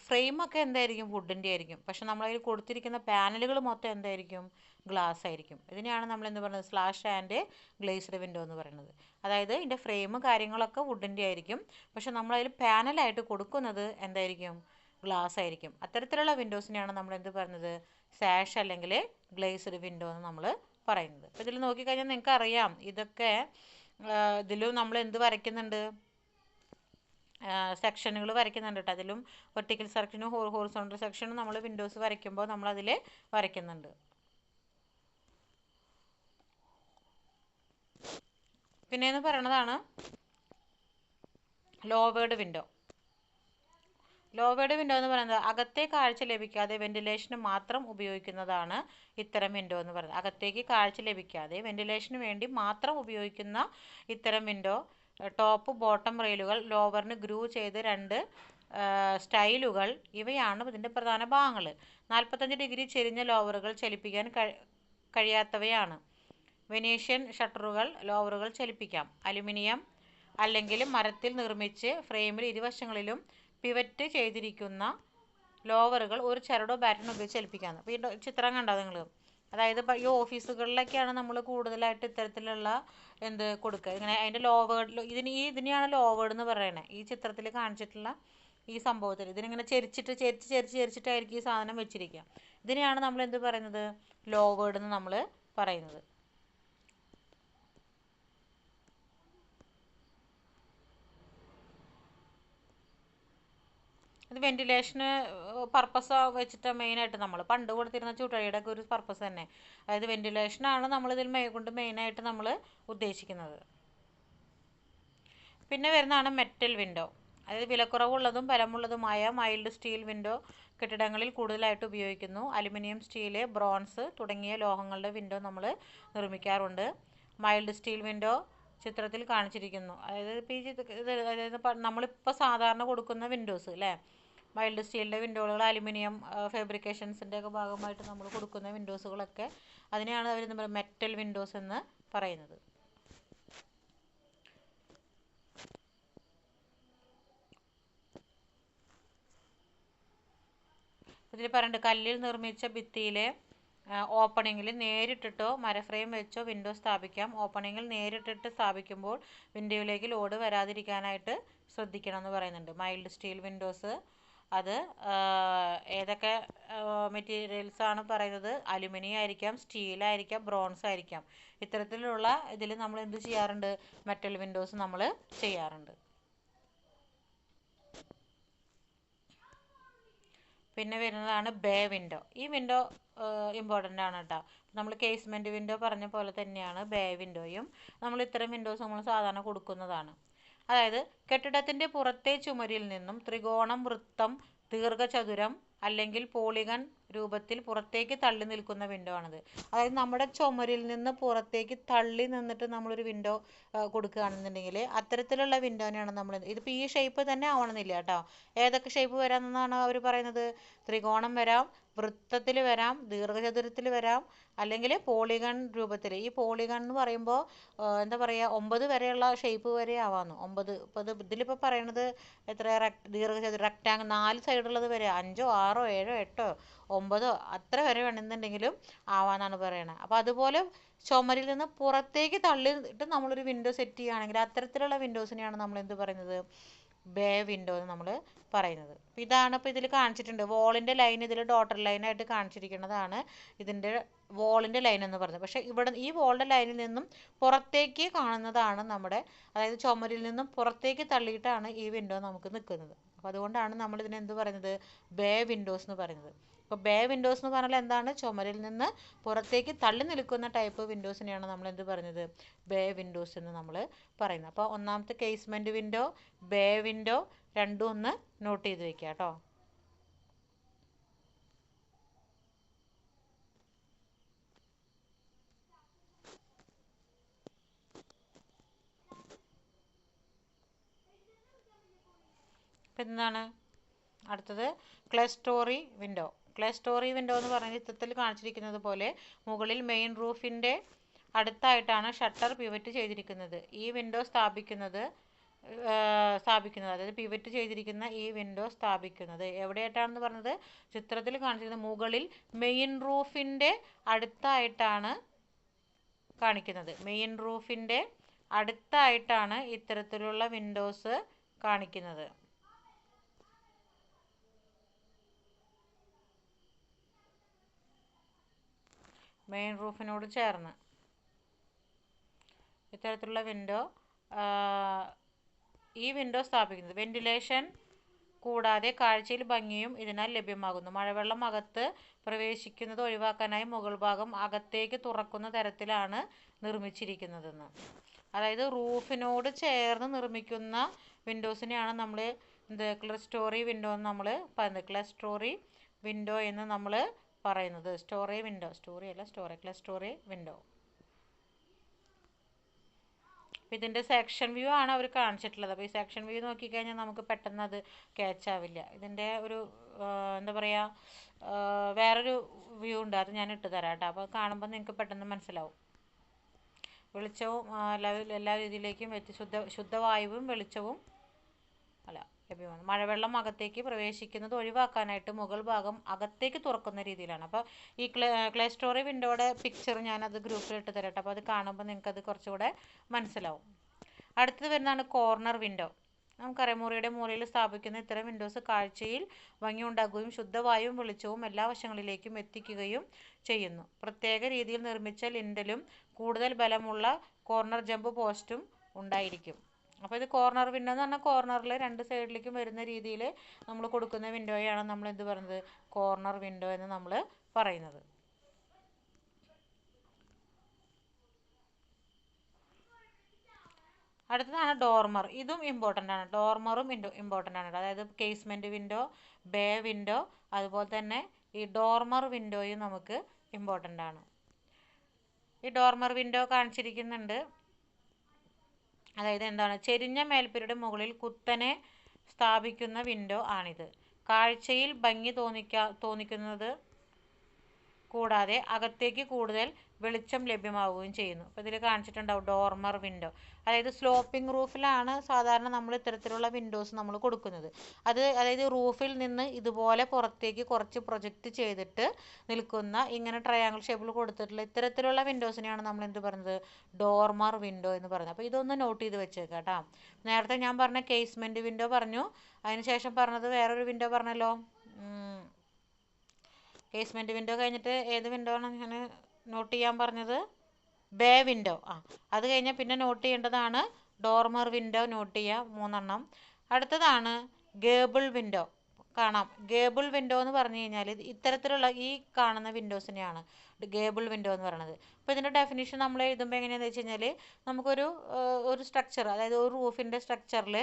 ഫ്രെയിമൊക്കെ എന്തായിരിക്കും, വുഡിൻ്റെ ആയിരിക്കും. പക്ഷെ നമ്മളതിൽ കൊടുത്തിരിക്കുന്ന പാനലുകൾ മൊത്തം എന്തായിരിക്കും, ഗ്ലാസ് ആയിരിക്കും. ഇതിനെയാണ് നമ്മൾ എന്ത് പറയുന്നത്, സ്ലാഷ് ആൻഡ് ഗ്ലേസ്ഡ് വിൻഡോ എന്ന് പറയുന്നത്. അതായത് ഇതിൻ്റെ ഫ്രെയിം കാര്യങ്ങളൊക്കെ വുഡിൻ്റെ ആയിരിക്കും, പക്ഷെ നമ്മളതിൽ പാനലായിട്ട് കൊടുക്കുന്നത് എന്തായിരിക്കും, ഗ്ലാസ് ആയിരിക്കും. അത്തരത്തിലുള്ള വിൻഡോസിനെയാണ് നമ്മൾ എന്ത് പറയുന്നത്, സാഷ് അല്ലെങ്കിൽ ഗ്ലേസ്ഡ് വിൻഡോ എന്ന് നമ്മൾ പറയുന്നത്. അപ്പോൾ ഇതിൽ നോക്കിക്കഴിഞ്ഞാൽ നിങ്ങൾക്ക് അറിയാം, ഇതൊക്കെ ഇതിലും നമ്മൾ എന്ത് വരയ്ക്കുന്നുണ്ട്, സെക്ഷനുകൾ വരയ്ക്കുന്നുണ്ട് കേട്ടോ. അതിലും വെർട്ടിക്കൽ സെക്ഷനും ഹോറിസോണ്ടൽ സെക്ഷനും നമ്മൾ വിൻഡോസ് വരയ്ക്കുമ്പോൾ നമ്മളതിൽ വരയ്ക്കുന്നുണ്ട്. പിന്നെയെന്ന് പറയണതാണ് ലോവേർഡ് വിൻഡോ. ലോവേർഡ് വിൻഡോ എന്ന് പറയുന്നത് അകത്തെ കാഴ്ച ലഭിക്കാതെ വെന്റിലേഷന് മാത്രം ഉപയോഗിക്കുന്നതാണ് ഇത്തരം വിൻഡോ എന്ന് പറയുന്നത്. അകത്തേക്ക് കാഴ്ച ലഭിക്കാതെ വെന്റിലേഷന് വേണ്ടി മാത്രം ഉപയോഗിക്കുന്ന ഇത്തരം വിൻഡോ ടോപ്പ് ബോട്ടം റെയിലുകൾ, ലോവറിന് ഗ്രൂ ചെയ്ത് 2 സ്റ്റൈലുകൾ, ഇവയാണ് ഇതിൻ്റെ പ്രധാന ഭാഗങ്ങൾ. 45 ഡിഗ്രി ചെരിഞ്ഞ ലോവറുകൾ ചലിപ്പിക്കാൻ കഴിയാത്തവയാണ്. വെനീഷ്യൻ ഷട്ടറുകൾ ലോവറുകൾ ചലിപ്പിക്കാം. അലുമിനിയം അല്ലെങ്കിൽ മരത്തിൽ നിർമ്മിച്ച് ഫ്രെയിമിൽ ഇരുവശങ്ങളിലും പിവറ്റ് ചെയ്തിരിക്കുന്ന ലോവറുകൾ ഒരു ചരടോ ബാറ്റനോ ഉപയോഗിച്ച് ചലിപ്പിക്കാം. അപ്പോൾ ഈ ചിത്രം കണ്ടോ നിങ്ങൾ, അതായത് ഈ ഓഫീസുകളിലൊക്കെയാണ് നമ്മൾ കൂടുതലായിട്ട് ഇത്തരത്തിലുള്ള എന്ത് കൊടുക്കുക, ഇങ്ങനെ അതിൻ്റെ ലോവേർഡ്, ഇതിനെയാണ് ലോവേർഡ് എന്ന് പറയണേ. ഈ ചിത്രത്തിൽ കാണിച്ചിട്ടുള്ള ഈ സംഭവത്തിൽ ഇതിനിങ്ങനെ ചെരിച്ചിട്ടായിരിക്കും ഈ സാധനം വെച്ചിരിക്കുക. ഇതിനെയാണ് നമ്മൾ എന്ത് പറയുന്നത്, ലോവേർഡ് എന്ന് നമ്മൾ പറയുന്നത്. ഇത് വെന്റിലേഷന് പർപ്പസ് വെച്ചിട്ട് മെയിനായിട്ട് നമ്മൾ പണ്ട് കൊടുത്തിരുന്ന ചൂട്ടഴിയുടെ ഒക്കെ ഒരു പർപ്പസ് തന്നെ. അതായത് വെന്റിലേഷനാണ് നമ്മളിതിൽ കൊണ്ട് മെയിനായിട്ട് നമ്മൾ ഉദ്ദേശിക്കുന്നത്. പിന്നെ വരുന്നതാണ് മെറ്റൽ വിൻഡോ. അതായത് വിലക്കുറവുള്ളതും ബലമുള്ളതുമായ മൈൽഡ് സ്റ്റീൽ വിൻഡോ കെട്ടിടങ്ങളിൽ കൂടുതലായിട്ട് ഉപയോഗിക്കുന്നു. അലുമിനിയം, സ്റ്റീല്, ബ്രോൺസ് തുടങ്ങിയ ലോഹങ്ങളുടെ വിൻഡോ നമ്മൾ നിർമ്മിക്കാറുണ്ട്. മൈൽഡ് സ്റ്റീൽ വിൻഡോ ചിത്രത്തിൽ കാണിച്ചിരിക്കുന്നു. അതായത് ഇപ്പോൾ നമ്മളിപ്പോൾ സാധാരണ കൊടുക്കുന്ന വിൻഡോസ് അല്ലേ, മൈൽഡ് സ്റ്റീലിൻ്റെ വിൻഡോകൾ, അലുമിനിയം ഫാബ്രിക്കേഷൻസിൻ്റെ ഒക്കെ ഭാഗമായിട്ട് നമ്മൾ കൊടുക്കുന്ന വിൻഡോസുകളൊക്കെ അതിനെയാണ് അവർ മെറ്റൽ വിൻഡോസ് എന്ന് പറയുന്നത്. ഇതിൽ പറയുന്നുണ്ട്, കല്ലിൽ നിർമ്മിച്ച ഭിത്തിയിലെ ഓപ്പണിങ്ങിൽ നേരിട്ടിട്ടോ മരഫ്രെയിം വെച്ചോ വിൻഡോ സ്ഥാപിക്കാം. ഓപ്പണിങ്ങിൽ നേരിട്ടിട്ട് സ്ഥാപിക്കുമ്പോൾ വിൻഡോയിലേക്ക് ലോഡ് വരാതിരിക്കാനായിട്ട് ശ്രദ്ധിക്കണം എന്ന് പറയുന്നുണ്ട്. മൈൽഡ് സ്റ്റീൽ വിൻഡോസ് അത് ഏതൊക്കെ മെറ്റീരിയൽസാണ് പറയുന്നത്, അലുമിനിയം ആയിരിക്കാം, സ്റ്റീലായിരിക്കാം, ബ്രോൺസ് ആയിരിക്കാം. ഇത്തരത്തിലുള്ള ഇതിൽ നമ്മൾ എന്ത് ചെയ്യാറുണ്ട്, മെറ്റൽ വിൻഡോസ് നമ്മൾ ചെയ്യാറുണ്ട്. പിന്നെ വരുന്നതാണ് ബേ വിൻഡോ. ഈ വിൻഡോ ഇമ്പോർട്ടൻ്റ് ആണ് കേട്ടോ. നമ്മൾ കേസ്മെൻറ്റ് വിൻഡോ പറഞ്ഞ പോലെ തന്നെയാണ് ബേ വിൻഡോയും. നമ്മൾ ഇത്തരം വിൻഡോസ് നമ്മൾ സാധാരണ കൊടുക്കുന്നതാണ്. അതായത് കെട്ടിടത്തിൻ്റെ പുറത്തെ ചുമരിൽ നിന്നും ത്രികോണം, വൃത്തം, ദീർഘചതുരം അല്ലെങ്കിൽ പോളിഗൺ രൂപത്തിൽ പുറത്തേക്ക് തള്ളി നിൽക്കുന്ന വിൻഡോ ആണിത്. അതായത് നമ്മുടെ ചുമരിൽ നിന്ന് പുറത്തേക്ക് തള്ളി നിന്നിട്ട് നമ്മളൊരു വിൻഡോ കൊടുക്കുകയാണെന്നുണ്ടെങ്കിൽ അത്തരത്തിലുള്ള വിൻഡോനെയാണ് നമ്മൾ, ഇതിപ്പോൾ ഈ ഷേപ്പ് തന്നെ ആവണമെന്നില്ല കേട്ടോ. ഏതൊക്കെ ഷേപ്പ് വരാമെന്നാണ് അവർ പറയുന്നത്? ത്രികോണം വരാം, വൃത്തത്തിൽ വരാം, ദീർഘചതുരത്തിൽ വരാം, അല്ലെങ്കിൽ പോളിഗൺ രൂപത്തിൽ. ഈ പോളിഗൺ എന്ന് പറയുമ്പോൾ എന്താ പറയുക, 9 വരെയുള്ള ഷേപ്പ് വരെ ആവാമെന്ന്. 9 ഇപ്പോൾ ഇതിലിപ്പോൾ പറയണത് എത്ര ദീർഘചതുരം റെക്റ്റാങ്കിൾ 4 സൈഡുള്ളത് വരെ 5, 6, 7, 8, 9 അത്ര വരെ വേണമെന്നുണ്ടെങ്കിലും ആവാന്നാണ് പറയണത്. അപ്പോൾ അതുപോലെ ചുമരിൽ നിന്ന് പുറത്തേക്ക് തള്ളിയിട്ട് നമ്മളൊരു വിൻഡോ സെറ്റ് ചെയ്യുകയാണെങ്കിൽ അത്തരത്തിലുള്ള വിൻഡോസിനെയാണ് നമ്മൾ എന്ത് പറയുന്നത്? ബേ വിൻഡോ എന്ന് നമ്മൾ പറയുന്നത്. അപ്പോൾ ഇതാണ് ഇപ്പോൾ ഇതിൽ കാണിച്ചിട്ടുണ്ട്. വോളിൻ്റെ ലൈൻ ഇതിൽ ഡോട്ടർ ലൈനായിട്ട് കാണിച്ചിരിക്കുന്നതാണ് ഇതിൻ്റെ വോളിൻ്റെ ലൈൻ എന്ന് പറയുന്നത്. പക്ഷേ ഇവിടെ ഈ വോളിൻ്റെ ലൈനിൽ നിന്നും പുറത്തേക്ക് കാണുന്നതാണ് നമ്മുടെ, അതായത് ചുമരിൽ നിന്നും പുറത്തേക്ക് തള്ളിയിട്ടാണ് ഈ വിൻഡോ നമുക്ക് നിൽക്കുന്നത്. അപ്പോൾ അതുകൊണ്ടാണ് നമ്മൾ ഇതിനെ എന്ത് പറയുന്നത്? ബേ വിൻഡോസ് എന്ന് പറയുന്നത്. അപ്പോൾ ബേ വിൻഡോസ് എന്ന് പറഞ്ഞാൽ എന്താണ്? ചുമരിൽ നിന്ന് പുറത്തേക്ക് തള്ളി നിൽക്കുന്ന ടൈപ്പ് വിൻഡോസിനെയാണ് നമ്മൾ എന്ത് പറയുന്നത്? ബേ വിൻഡോസ് എന്ന് നമ്മൾ പറയുന്നത്. അപ്പോൾ ഒന്നാമത്തെ കേസ്മെൻറ്റ് വിൻഡോ, ബേ വിൻഡോ രണ്ടും ഒന്ന് നോട്ട് ചെയ്ത് വെക്കുക കേട്ടോ. അപ്പം എന്താണ് അടുത്തത്? ക്ലെസ്റ്റോറി വിൻഡോ. ക്ലെസ്റ്റോറി വിൻഡോ എന്ന് പറഞ്ഞ ചിത്രത്തിൽ കാണിച്ചിരിക്കുന്നത് പോലെ മുകളിൽ മെയിൻ റൂഫിൻ്റെ അടുത്തായിട്ടാണ് ഷട്ടർ പിവറ്റ് ചെയ്തിരിക്കുന്നത്. ഈ വിൻഡോ സ്ഥാപിക്കുന്നത് അതായത് പിവറ്റ് ചെയ്തിരിക്കുന്ന ഈ വിൻഡോ സ്ഥാപിക്കുന്നത് എവിടെയായിട്ടാണെന്ന് പറഞ്ഞത്? ചിത്രത്തിൽ കാണിച്ചിരിക്കുന്നത് മുകളിൽ മെയിൻ റൂഫിൻ്റെ അടുത്തായിട്ടാണ് കാണിക്കുന്നത്. മെയിൻ റൂഫിൻ്റെ അടുത്തായിട്ടാണ് ഇത്തരത്തിലുള്ള വിൻഡോസ് കാണിക്കുന്നത്. മെയിൻ റൂഫിനോട് ചേർന്ന് ഇത്തരത്തിലുള്ള വിൻഡോ ഈ വിൻഡോ സ്ഥാപിക്കുന്നത്. വെന്റിലേഷൻ കൂടാതെ കാഴ്ചയിൽ ഭംഗിയും ഇതിനാൽ ലഭ്യമാകുന്നു. മഴവെള്ളം അകത്ത് പ്രവേശിക്കുന്നത് ഒഴിവാക്കാനായി മുകൾ ഭാഗം അകത്തേക്ക് തുറക്കുന്ന തരത്തിലാണ് നിർമ്മിച്ചിരിക്കുന്നതെന്ന്. അതായത് റൂഫിനോട് ചേർന്ന് നിർമ്മിക്കുന്ന വിൻഡോസിനെയാണ് നമ്മൾ ക്ലെസ്റ്റോറി വിൻഡോ എന്ന് നമ്മൾ പറയുന്നത്. ക്ലെസ്റ്റോറി വിൻഡോ എന്ന് നമ്മൾ പറയുന്നത്. ക്ലെസ്റ്റോറി വിൻഡോ. അപ്പോൾ ഇതിൻ്റെ സെക്ഷൻ വ്യൂ ആണ് അവർ കാണിച്ചിട്ടുള്ളത്. അപ്പോൾ ഈ സെക്ഷൻ വ്യൂ നോക്കിക്കഴിഞ്ഞാൽ നമുക്ക് പെട്ടെന്ന് അത് ക്യാച്ച് ആവില്ല. ഇതിൻ്റെ ഒരു എന്താ പറയുക, വേറൊരു വ്യൂ ഉണ്ട്, അത് ഞാൻ ഇട്ട് തരാം കേട്ടോ. അപ്പോൾ കാണുമ്പോൾ നിങ്ങൾക്ക് പെട്ടെന്ന് മനസ്സിലാവും. വെളിച്ചവും എല്ലാ രീതിയിലേക്കും ശുദ്ധവായുവും വെളിച്ചവും ലഭ്യമാണ്. മഴവെള്ളം അകത്തേക്ക് പ്രവേശിക്കുന്നത് ഒഴിവാക്കാനായിട്ട് മുകൾ ഭാഗം അകത്തേക്ക് തുറക്കുന്ന രീതിയിലാണ്. അപ്പോൾ ഈ ക്ലെസ്റ്റോറി വിൻഡോയുടെ പിക്ചർ ഞാനത് ഗ്രൂപ്പിൽ ഇട്ട് തരട്ടെ. അപ്പോൾ അത് കാണുമ്പോൾ നിങ്ങൾക്കത് കുറച്ചുകൂടെ മനസ്സിലാവും. അടുത്തത് വരുന്നതാണ് കോർണർ വിൻഡോ. നമുക്കറിയാം, മുറിയുടെ മൂലയിൽ സ്ഥാപിക്കുന്ന ഇത്തരം വിൻഡോസ് കാഴ്ചയിൽ ഭംഗി ഉണ്ടാക്കുകയും ശുദ്ധവായുവും വെളിച്ചവും എല്ലാ വശങ്ങളിലേക്കും എത്തിക്കുകയും ചെയ്യുന്നു. പ്രത്യേക രീതിയിൽ നിർമ്മിച്ച ലിൻഡലും കൂടുതൽ ബലമുള്ള കോർണർ ജമ്പ് പോസ്റ്റും ഉണ്ടായിരിക്കും. അപ്പോൾ ഇത് കോർണർ വിൻഡോ എന്ന് പറഞ്ഞാൽ കോർണറിൽ രണ്ട് സൈഡിലേക്കും വരുന്ന രീതിയിൽ നമ്മൾ കൊടുക്കുന്ന വിൻഡോയാണ് നമ്മൾ എന്ത് പറയുന്നത്? കോർണർ വിൻഡോ എന്ന് നമ്മൾ പറയുന്നത്. അടുത്തതാണ് ഡോർമർ. ഇതും ഇമ്പോർട്ടൻ്റ് ആണ്. ഡോർമറും ഇമ്പോർട്ടൻ്റ് ആണ്. അതായത് കേസ്മെൻറ്റ് വിൻഡോ, ബേ വിൻഡോ, അതുപോലെ തന്നെ ഈ ഡോർമർ വിൻഡോയും നമുക്ക് ഇമ്പോർട്ടൻ്റ് ആണ്. ഈ ഡോർമർ വിൻഡോ കാണിച്ചിരിക്കുന്നുണ്ട്. അതായത് എന്താണ്? ചെരിഞ്ഞ മേൽപ്പുരയുടെ മുകളിൽ കുത്തനെ സ്ഥാപിക്കുന്ന വിൻഡോ ആണിത്. കാഴ്ചയിൽ ഭംഗി തോന്നിക്കുന്നത് കൂടാതെ അകത്തേക്ക് കൂടുതൽ വെളിച്ചം ലഭ്യമാവുകയും ചെയ്യുന്നു. അപ്പോൾ ഇതിൽ കാണിച്ചിട്ടുണ്ടാവും ഡോർമർ വിൻഡോ. അതായത് സ്ലോപ്പിംഗ് റൂഫിലാണ് സാധാരണ നമ്മൾ ഇത്തരത്തിലുള്ള വിൻഡോസ് നമ്മൾ കൊടുക്കുന്നത്. അതായത് റൂഫിൽ നിന്ന് ഇതുപോലെ പുറത്തേക്ക് കുറച്ച് പ്രൊജക്റ്റ് ചെയ്തിട്ട് നിൽക്കുന്ന ഇങ്ങനെ ട്രയാങ്കിൾ ഷേപ്പിൽ കൊടുത്തിട്ടുള്ള ഇത്തരത്തിലുള്ള വിൻഡോസിനെയാണ് നമ്മൾ എന്ത് പറയുന്നത്? ഡോർമർ വിൻഡോ എന്ന് പറയുന്നത്. അപ്പോൾ ഇതൊന്ന് നോട്ട് ചെയ്ത് വെച്ചേക്കാം കേട്ടോ. നേരത്തെ ഞാൻ പറഞ്ഞ കേസ്മെൻറ്റ് വിൻഡോ പറഞ്ഞു, അതിനുശേഷം പറഞ്ഞത് വേറൊരു വിൻഡോ പറഞ്ഞല്ലോ. കേസ്മെൻറ്റ് വിൻഡോ കഴിഞ്ഞിട്ട് ഏത് വിൻഡോ ആണ് ഞാൻ നോട്ട് ചെയ്യാൻ പറഞ്ഞത്? Bay window. അത് കഴിഞ്ഞാൽ പിന്നെ നോട്ട് ചെയ്യേണ്ടതാണ് ഡോർമർ വിൻഡോ. നോട്ട് ചെയ്യുക, 3 എണ്ണം. അടുത്തതാണ് ഗേബിൾ വിൻഡോ. കാണാം, ഗേബിൾ വിൻഡോ എന്ന് പറഞ്ഞു കഴിഞ്ഞാൽ ഇത്തരത്തിലുള്ള ഈ കാണുന്ന വിൻഡോസിനെയാണ് ഗേബിൾ വിൻഡോ എന്ന് പറയുന്നത്. അപ്പോൾ ഇതിൻ്റെ ഡെഫിനിഷൻ നമ്മൾ എഴുതുമ്പോൾ എങ്ങനെയാണെന്ന് വെച്ച് കഴിഞ്ഞാൽ ഒരു സ്ട്രക്ചർ, അതായത് ഒരു റൂഫിൻ്റെ സ്ട്രക്ചറിൽ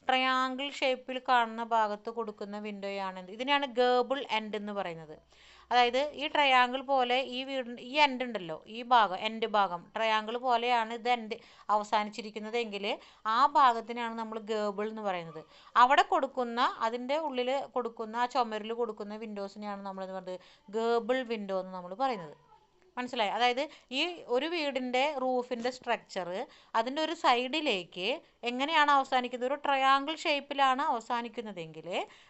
ട്രയാങ്കിൾ ഷേപ്പിൽ കാണുന്ന ഭാഗത്ത് കൊടുക്കുന്ന വിൻഡോയാണ് ഇതിനെയാണ് ഗേബിൾ എൻഡ് എന്ന് പറയുന്നത്. അതായത് ഈ ട്രയാങ്കിൾ പോലെ ഈ എൻഡ് ഉണ്ടല്ലോ, ഈ ഭാഗം എൻഡ് ഭാഗം ട്രയാങ്കിൾ പോലെയാണ് ഇത് എൻഡ് അവസാനിച്ചിരിക്കുന്നത് എങ്കിൽ ആ ഭാഗത്തിനാണ് നമ്മൾ ഗേബിൾ എന്ന് പറയുന്നത്. അവിടെ കൊടുക്കുന്ന അതിൻ്റെ ഉള്ളിൽ കൊടുക്കുന്ന ആ ചുമരിൽ കൊടുക്കുന്ന വിൻഡോസിനെയാണ് നമ്മൾ എന്ന് പറയുന്നത് ഗേബിൾ വിൻഡോ എന്ന് നമ്മൾ പറയുന്നത്. മനസ്സിലായി? അതായത് ഈ ഒരു വീടിൻ്റെ റൂഫിൻ്റെ സ്ട്രക്ചർ അതിൻ്റെ ഒരു സൈഡിലേക്ക് എങ്ങനെയാണ് അവസാനിക്കുന്നത്, ഒരു ട്രയാങ്കിൾ ഷേപ്പിലാണ് അവസാനിക്കുന്നതെങ്കിൽ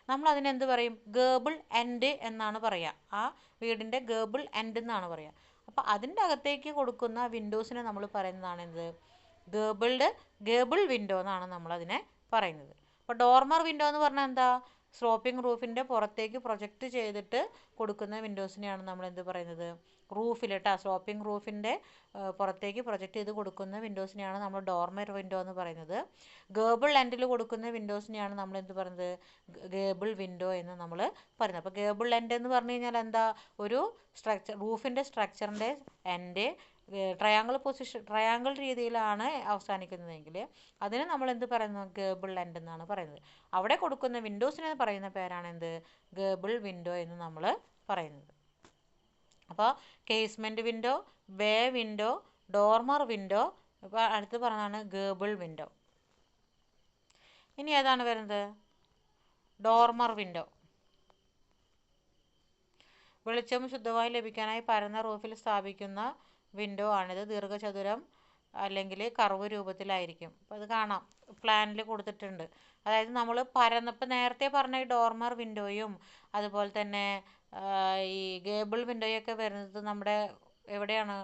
നമ്മൾ അതിനെന്ത് പറയും? ഗേബിൾ എൻഡ് എന്നാണ് പറയുക. ആ വീടിൻ്റെ ഗേബിൾ എൻഡ് എന്നാണ് പറയുക. അപ്പോൾ അതിൻ്റെ അകത്തേക്ക് കൊടുക്കുന്ന വിൻഡോസിനെ നമ്മൾ പറയുന്നതാണ് എന്ത്? ഗേബിൾ വിൻഡോ എന്നാണ് നമ്മളതിനെ പറയുന്നത്. അപ്പോൾ ഡോർമർ വിൻഡോ എന്ന് പറഞ്ഞാൽ എന്താ? സ്ലോപ്പിംഗ് റൂഫിൻ്റെ പുറത്തേക്ക് പ്രൊജക്റ്റ് ചെയ്തിട്ട് കൊടുക്കുന്ന വിൻഡോസിനെയാണ് നമ്മൾ എന്ത് പറയുന്നത്? റൂഫിലിട്ടാ സ്ലോപ്പിംഗ് റൂഫിൻ്റെ പുറത്തേക്ക് പ്രൊജക്റ്റ് ചെയ്ത് കൊടുക്കുന്ന വിൻഡോസിനെയാണ് നമ്മൾ ഡോർമർ വിൻഡോ എന്ന് പറയുന്നത്. ഗേബിൾ എൻഡിൽ കൊടുക്കുന്ന വിൻഡോസിനെയാണ് നമ്മൾ എന്ത് പറയുന്നത്? ഗേബിൾ വിൻഡോ എന്ന് നമ്മൾ പറയുന്നത്. അപ്പോൾ ഗേബിൾ എൻഡ് എന്ന് പറഞ്ഞു കഴിഞ്ഞാൽ എന്താ? ഒരു റൂഫിൻ്റെ സ്ട്രക്ചറിൻ്റെ എൻഡ് ട്രയാങ്കിൾ രീതിയിലാണ് അവസാനിക്കുന്നതെങ്കിൽ അതിന് നമ്മൾ എന്ത് പറയുന്നു? ഗേബിൾ എൻഡ് എന്നാണ് പറയുന്നത്. അവിടെ കൊടുക്കുന്ന വിൻഡോസിനെ പറയുന്ന പേരാണ് എന്ത്? ഗേബിൾ വിൻഡോ എന്ന് നമ്മൾ പറയുന്നത്. അപ്പോൾ casement window, bay window, dormer window, ഇപ്പോൾ അടുത്ത് പറഞ്ഞതാണ് ഗേബിൾ വിൻഡോ. ഇനി ഏതാണ് വരുന്നത്? Dormer window. വെളിച്ചം ശുദ്ധമായി ലഭിക്കാനായി പരന്ന റൂഫിൽ സ്ഥാപിക്കുന്ന വിൻഡോ ആണിത്. ദീർഘചതുരം അല്ലെങ്കിൽ കർവ് രൂപത്തിലായിരിക്കും. അപ്പോൾ അത് കാണാം, പ്ലാനിൽ കൊടുത്തിട്ടുണ്ട്. അതായത് നമ്മൾ ഇപ്പം നേരത്തെ പറഞ്ഞ ഈ ഡോർമർ വിൻഡോയും അതുപോലെ തന്നെ ഈ ഗേബിൾ വിൻഡോയൊക്കെ വരുന്നത് നമ്മുടെ എവിടെയാണ്?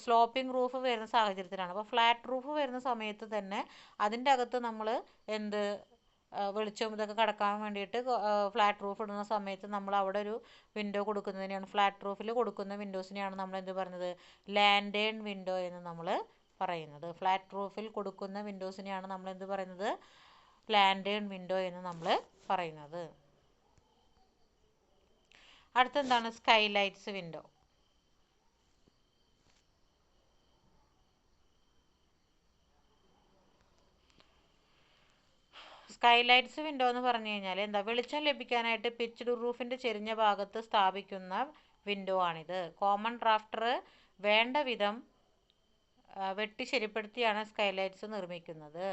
സ്ലോപ്പിംഗ് റൂഫ് വരുന്ന സാഹചര്യത്തിലാണ്. അപ്പോൾ ഫ്ലാറ്റ് റൂഫ് വരുന്ന സമയത്ത് തന്നെ അതിൻ്റെ അകത്ത് നമ്മൾ എന്ത് വെളിച്ചം ഇതൊക്കെ കടക്കാൻ വേണ്ടിയിട്ട് ഫ്ലാറ്റ് റൂഫ് ഇടുന്ന സമയത്ത് നമ്മൾ അവിടെ ഒരു വിൻഡോ കൊടുക്കുന്നതിനെയാണ്, ഫ്ലാറ്റ് റൂഫിൽ കൊടുക്കുന്ന വിൻഡോസിനെയാണ് നമ്മൾ എന്ത് പറയുന്നത്? ലാൻഡേൺ വിൻഡോ എന്ന് നമ്മൾ പറയുന്നത്. ഫ്ലാറ്റ് റൂഫിൽ കൊടുക്കുന്ന വിൻഡോസിനെയാണ് നമ്മൾ എന്ത് പറയുന്നത്? ലാൻഡേൺ വിൻഡോ എന്ന് നമ്മൾ പറയുന്നത്. അടുത്തെന്താണ്? Skylights window. സ്കൈലൈറ്റ്സ് വിൻഡോ എന്ന് പറഞ്ഞു കഴിഞ്ഞാൽ എന്താ? വെളിച്ചം ലഭിക്കാനായിട്ട് പിച്ച്ഡ് റൂഫിൻ്റെ ചെരിഞ്ഞ ഭാഗത്ത് സ്ഥാപിക്കുന്ന വിൻഡോ ആണിത്. കോമൺ ഡ്രാഫ്റ്റർ വേണ്ട വിധം വെട്ടി ശരിപ്പെടുത്തിയാണ് സ്കൈലൈറ്റ്സ് നിർമ്മിക്കുന്നത്.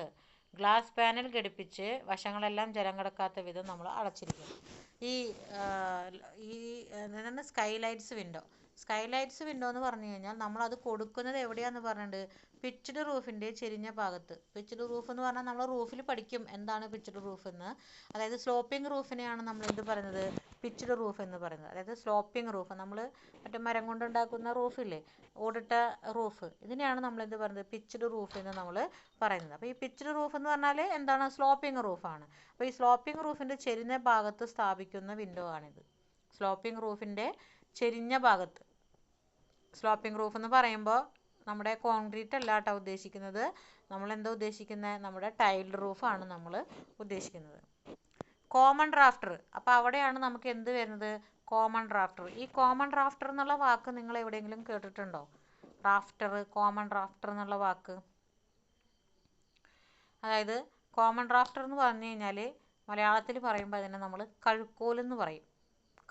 ഗ്ലാസ് പാനൽ ഘടിപ്പിച്ച് വശങ്ങളെല്ലാം ജലം കടക്കാത്ത വിധം നമ്മൾ അടച്ചിരിക്കുന്നു. എന്താണ് സ്കൈലൈറ്റ്സ് വിൻഡോ? സ്കൈലൈറ്റ്സ് വിൻഡോ എന്ന് പറഞ്ഞു കഴിഞ്ഞാൽ നമ്മളത് കൊടുക്കുന്നത് എവിടെയാണെന്ന് പറഞ്ഞിട്ടുണ്ട്? പിച്ച്ഡ് റൂഫിൻ്റെ ചെരിഞ്ഞ ഭാഗത്ത്. പിച്ച്ഡ് റൂഫ് എന്ന് പറഞ്ഞാൽ നമ്മൾ റൂഫിൽ പഠിക്കും എന്താണ് പിച്ച്ഡ് റൂഫ് എന്ന്. അതായത് സ്ലോപ്പിംഗ് റൂഫിനെയാണ് നമ്മൾ എന്ത് പറയുന്നത്? പിച്ച്ഡ് റൂഫ് എന്ന് പറയുന്നത്. അതായത് സ്ലോപ്പിംഗ് റൂഫ്, നമ്മൾ മറ്റേ മരം കൊണ്ടുണ്ടാക്കുന്ന റൂഫില്ലേ, ഓടിട്ട റൂഫ്, ഇതിനെയാണ് നമ്മൾ എന്ത് പറയുന്നത്? പിച്ച്ഡ് റൂഫ് എന്ന് നമ്മൾ പറയുന്നത്. അപ്പോൾ ഈ പിച്ച്ഡ് റൂഫ് എന്ന് പറഞ്ഞാൽ എന്താണ്? സ്ലോപ്പിംഗ് റൂഫാണ്. അപ്പോൾ ഈ സ്ലോപ്പിംഗ് റൂഫിൻ്റെ ചെരിഞ്ഞ ഭാഗത്ത് സ്ഥാപിക്കുന്ന വിൻഡോ ആണിത്. സ്ലോപ്പിംഗ് റൂഫിൻ്റെ ചെരിഞ്ഞ ഭാഗത്ത്. സ്ലോപ്പിംഗ് റൂഫ് എന്ന് പറയുമ്പോൾ നമ്മുടെ കോൺക്രീറ്റ് അല്ല കേട്ടോ ഉദ്ദേശിക്കുന്നത്. നമ്മൾ എന്താ ഉദ്ദേശിക്കുന്നത്? നമ്മുടെ ടൈൽഡ് റൂഫാണ് നമ്മൾ ഉദ്ദേശിക്കുന്നത്. Common drafter. അപ്പോൾ അവിടെയാണ് നമുക്ക് എന്ത് വരുന്നത്? Common drafter. ഈ കോമൺ ഡ്രാഫ്റ്റർ എന്നുള്ള വാക്ക് നിങ്ങൾ എവിടെയെങ്കിലും കേട്ടിട്ടുണ്ടോ? കോമൺ ഡ്രാഫ്റ്റർ എന്നുള്ള വാക്ക്. അതായത് കോമൺ ഡ്രാഫ്റ്റർ എന്ന് പറഞ്ഞു കഴിഞ്ഞാൽ മലയാളത്തിൽ പറയുമ്പോൾ അതിനെ നമ്മൾ കഴുക്കോലെന്ന് പറയും.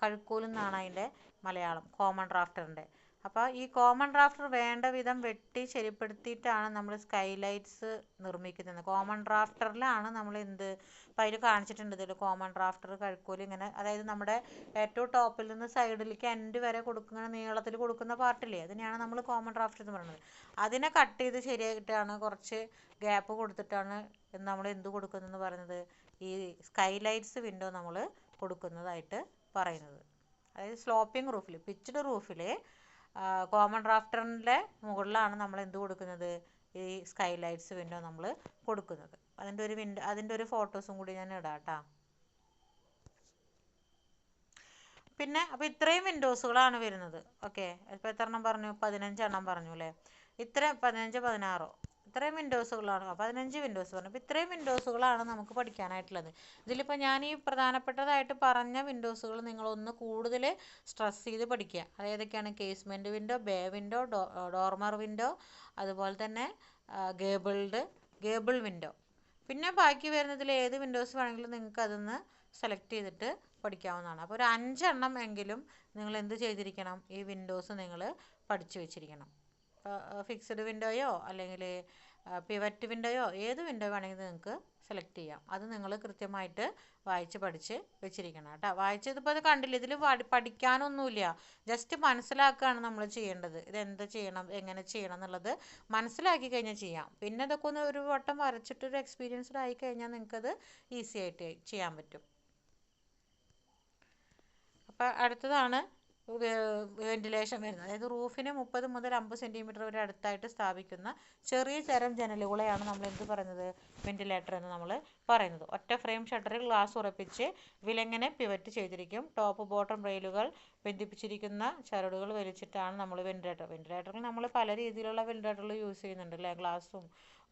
കഴുക്കോലെന്നാണ് അതിൻ്റെ മലയാളം, കോമൺ ഡ്രാഫ്റ്ററിൻ്റെ. അപ്പോൾ ഈ കോമൺ ഡ്രാഫ്റ്റർ വേണ്ട വിധം വെട്ടി ശരിപ്പെടുത്തിയിട്ടാണ് നമ്മൾ സ്കൈലൈറ്റ്സ് നിർമ്മിക്കുന്നത്. കോമൺ ഡ്രാഫ്റ്ററിലാണ് നമ്മൾ എന്ത്, അപ്പോൾ അതിൽ കാണിച്ചിട്ടുണ്ട് ഇതിൽ കോമൺ ഡ്രാഫ്റ്റർ കഴുക്കോല് ഇങ്ങനെ, അതായത് നമ്മുടെ ഏറ്റവും ടോപ്പിൽ നിന്ന് സൈഡിലേക്ക് എൻഡ് വരെ കൊടുക്കുന്ന നീളത്തിൽ കൊടുക്കുന്ന പാർട്ടില്ലേ, അതിനെയാണ് നമ്മൾ കോമൺ ഡ്രാഫ്റ്റർ എന്ന് പറയുന്നത്. അതിനെ കട്ട് ചെയ്ത് ശരിയായിട്ടാണ് കുറച്ച് ഗ്യാപ്പ് കൊടുത്തിട്ടാണ് നമ്മൾ എന്ത് കൊടുക്കുന്നതെന്ന് പറയുന്നത്? ഈ സ്കൈലൈറ്റ്സ് വിൻഡോ നമ്മൾ കൊടുക്കുന്നതായിട്ട് പറയുന്നത്. അതായത് സ്ലോപ്പിംഗ് റൂഫിൽ, പിച്ച്ഡ് റൂഫിൽ കോമൺ ഡ്രാഫ്റ്ററിൻ്റെ മുകളിലാണ് നമ്മൾ എന്ത് കൊടുക്കുന്നത്? ഈ സ്കൈലൈറ്റ്സ് വിൻഡോ നമ്മൾ കൊടുക്കുന്നത്. അതിൻ്റെ ഒരു ഫോട്ടോസും കൂടി ഞാൻ ഇടാം കേട്ടോ. പിന്നെ അപ്പോൾ ഇത്രയും വിൻഡോസുകളാണ് വരുന്നത്. ഓക്കെ, ഇപ്പോൾ എത്ര എണ്ണം പറഞ്ഞു? 15 എണ്ണം പറഞ്ഞു അല്ലേ? 15, 16 ഇത്രയും വിൻഡോസുകളാണ്, 15 വിൻഡോസ് പറഞ്ഞു. അപ്പോൾ ഇത്രയും വിൻഡോസുകളാണ് നമുക്ക് പഠിക്കാനായിട്ടുള്ളത്. ഇതിലിപ്പോൾ ഞാൻ ഈ പ്രധാനപ്പെട്ടതായിട്ട് പറഞ്ഞ വിൻഡോസുകൾ നിങ്ങളൊന്ന് കൂടുതൽ സ്ട്രെസ് ചെയ്ത് പഠിക്കുക. അതേതൊക്കെയാണ്? Casement window, bay window, dormer window, അതുപോലെ തന്നെ ഗേബിൾ വിൻഡോ. പിന്നെ ബാക്കി വരുന്നതിൽ ഏത് വിൻഡോസ് വേണമെങ്കിലും നിങ്ങൾക്ക് അതൊന്ന് സെലക്ട് ചെയ്തിട്ട് പഠിക്കാവുന്നതാണ്. അപ്പോൾ ഒരു 5 എണ്ണം എങ്കിലും നിങ്ങൾ എന്ത് ചെയ്തിരിക്കണം? ഈ വിൻഡോസ് നിങ്ങൾ പഠിച്ചു വെച്ചിരിക്കണം. ഫിക്സഡ് വിൻഡോയോ അല്ലെങ്കിൽ പിവറ്റ് വിൻഡോയോ ഏത് വിൻഡോ വേണമെങ്കിലും നിങ്ങൾക്ക് സെലക്ട് ചെയ്യാം. അത് നിങ്ങൾ കൃത്യമായിട്ട് വായിച്ച് പഠിച്ച് വെച്ചിരിക്കണം കേട്ടോ. വായിച്ചതിപ്പോൾ അത് കണ്ടില്ല, ഇതിൽ പഠിക്കാനൊന്നുമില്ല, ജസ്റ്റ് മനസ്സിലാക്കുകയാണ് നമ്മൾ ചെയ്യേണ്ടത്. ഇതെന്ത് ചെയ്യണം, എങ്ങനെ ചെയ്യണം എന്നുള്ളത് മനസ്സിലാക്കി കഴിഞ്ഞാൽ ചെയ്യാം. പിന്നെ ഇതൊക്കെ ഒന്ന് ഒരു വട്ടം വരച്ചിട്ടൊരു എക്സ്പീരിയൻസ്ഡ് ആയി കഴിഞ്ഞാൽ നിങ്ങൾക്കത് ഈസി ആയിട്ട് ചെയ്യാൻ പറ്റും. അപ്പോൾ അടുത്തതാണ് വെന്റിലേഷൻ വരുന്നത്. അതായത് റൂഫിന് 30 മുതൽ 50 സെൻറ്റിമീറ്റർ വരെ അടുത്തായിട്ട് സ്ഥാപിക്കുന്ന ചെറിയ തരം ജനലുകളെയാണ് നമ്മൾ എന്ത് പറയുന്നത്? വെന്റിലേറ്റർ എന്ന് നമ്മൾ പറയുന്നത്. ഒറ്റ ഫ്രെയിം ഷട്ടറിൽ ഗ്ലാസ് ഉറപ്പിച്ച് വിലങ്ങനെ പിവറ്റ് ചെയ്തിരിക്കും. ടോപ്പ് ബോട്ടം റെയിലുകൾ ബന്ധിപ്പിച്ചിരിക്കുന്ന ചരടുകൾ വലിച്ചിട്ടാണ് നമ്മൾ വെന്റിലേറ്ററിൽ നമ്മൾ പല രീതിയിലുള്ള വെന്റിലേറ്ററുകൾ യൂസ് ചെയ്യുന്നുണ്ട് അല്ലേ, ഗ്ലാസും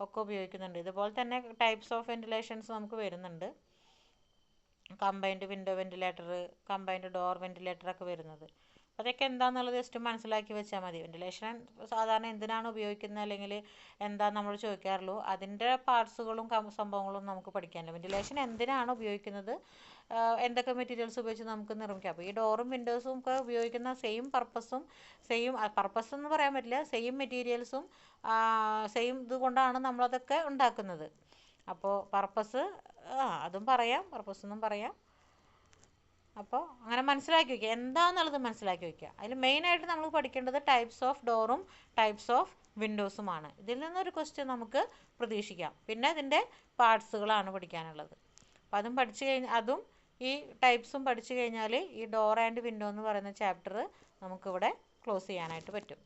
ഒക്കെ ഉപയോഗിക്കുന്നുണ്ട്. ഇതുപോലെ തന്നെ ടൈപ്സ് ഓഫ് വെന്റിലേഷൻസ് നമുക്ക് വരുന്നുണ്ട്. Combined window ventilator, combined door ventilator ഒക്കെ വരുന്നത്. അതൊക്കെ എന്താണെന്നുള്ളത് ജസ്റ്റ് മനസ്സിലാക്കി വെച്ചാൽ മതി. വെന്റിലേഷൻ സാധാരണ എന്തിനാണ് ഉപയോഗിക്കുന്നത് അല്ലെങ്കിൽ എന്താ നമ്മൾ ചോദിക്കാറുള്ളൂ. അതിൻ്റെ പാർട്സുകളും സംഭവങ്ങളും നമുക്ക് പഠിക്കാനില്ല. വെന്റിലേഷൻ എന്തിനാണ് ഉപയോഗിക്കുന്നത്, എന്തൊക്കെ മെറ്റീരിയൽസ് ഉപയോഗിച്ച് നമുക്ക് നിർമ്മിക്കാം. അപ്പോൾ ഈ ഡോറും വിൻഡോസും ഒക്കെ ഉപയോഗിക്കുന്ന സെയിം പർപ്പസ് എന്ന് പറയാൻ പറ്റില്ല, സെയിം മെറ്റീരിയൽസും സെയിം ഇതുകൊണ്ടാണ് നമ്മളതൊക്കെ ഉണ്ടാക്കുന്നത്. അപ്പോൾ പർപ്പസ് അതും പറയാം, പർപ്പസ് എന്നും പറയാം. അപ്പോൾ അങ്ങനെ മനസ്സിലാക്കി വയ്ക്കുക, എന്താണെന്നുള്ളത് മനസ്സിലാക്കി വയ്ക്കുക. അതിൽ മെയിനായിട്ട് നമ്മൾ പഠിക്കേണ്ടത് ടൈപ്സ് ഓഫ് ഡോറും ടൈപ്സ് ഓഫ് വിൻഡോസുമാണ്. ഇതിൽ നിന്നൊരു ക്വസ്റ്റ്യൻ നമുക്ക് പ്രതീക്ഷിക്കാം. പിന്നെ ഇതിൻ്റെ പാർട്സുകളാണ് പഠിക്കാനുള്ളത്. അപ്പോൾ അതും ഈ ടൈപ്സും പഠിച്ചു കഴിഞ്ഞാൽ ഈ ഡോർ ആൻഡ് വിൻഡോ എന്ന് പറയുന്ന ചാപ്റ്റർ നമുക്കിവിടെ ക്ലോസ് ചെയ്യാനായിട്ട് പറ്റും.